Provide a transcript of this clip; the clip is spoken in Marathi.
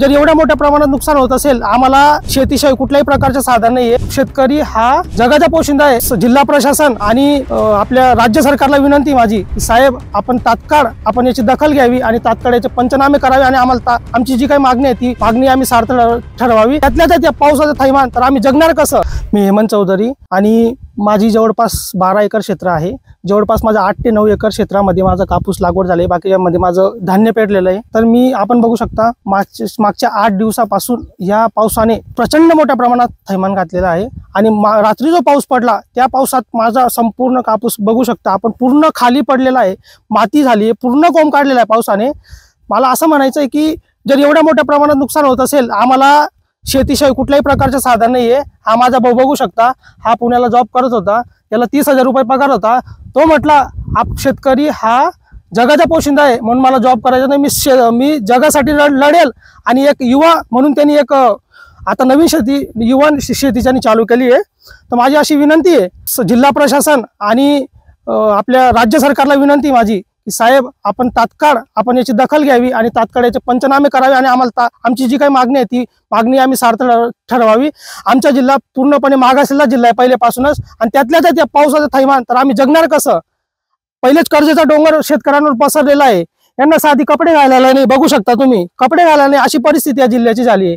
जर एवढ्या मोठ्या प्रमाणात नुकसान होत असेल, आम्हाला शेतीशिवाय कुठल्याही प्रकारचे साधन नाहीये। शेतकरी हा जगाचा पोशिंदा आहे। जिल्हा प्रशासन आणि आपल्या राज्य सरकारला विनंती माझी, साहेब आपण तात्काळ याची दखल घ्यावी आणि तात्काळ याचे पंचनामे करावे आणि आम्हाला आमची जी काही मागणी आहे ती मागणी आम्ही सार्थ ठरवावी। त्यातल्या त्यात पावसाचं थैमान तर आम्ही जगणार कसं। मी हेमंत चौधरी आणि माझी जवळपास 12 एकर क्षेत्र आहे। जवळपास माझं 8 ते 9 एकर क्षेत्रामध्ये माझं कापूस लागवड झाले, बाकीमध्ये माझं धान्य पेरलेलं आहे। तर मी आपण बघू शकता मागच्या 8 दिवसापासून या पावसाने प्रचंड मोठ्या प्रमाणात थैमान घातलेलं आहे आणि रात्री जो पाऊस पडला त्या पावसात माझा संपूर्ण कापूस बघू शकता आपण पूर्ण खाली पडलेला आहे, माती झाली आहे, पूर्ण कोंब काढलेला आहे पावसाने। मला असं म्हणायचं आहे की जर एवढ्या मोठ्या प्रमाणात नुकसान होत असेल, आम्हाला शेतीशिवाय कुठल्याही प्रकारचे साधन नाहीये। हा माझा भाऊ बघू शकता, हा पुण्याला जॉब करत होता, त्याला 30,000 रुपये पगार होता। तो म्हटला शेतकरी हा जगाचा पोशिंदा आहे म्हणून मला जॉब करायचा नाही, मी जगासाठी लढेल। आणि एक युवा म्हणून त्यांनी एक आता नवीन युवा शेतीच्यानी चालू केली आहे। तर माझी अशी विनंती आहे जिल्हा प्रशासन आणि आपल्या राज्य सरकारला विनंती माझी की साहेब आपण तात्काळ याची दखल घ्यावी आणि तात्काळ याचे पंचनामे करावे आणि आम्हाला आमची जी काही मागणी आहे ती मागणी आम्ही सार्थ ठरवावी। आमचा जिल्हा पूर्णपणे मागासलेला जिल्हा आहे पहिल्यापासूनच आणि त्यातल्या त्यात या पावसाचं थैमान तर आम्ही जगणार कसं। पहिलेच कर्जाचा डोंगर शेतकऱ्यांवर पसरलेला आहे, यांना साधी कपडे घालायला नाही, बघू शकता तुम्ही कपडे घालायला नाही अशी परिस्थिती या जिल्ह्याची झाली आहे।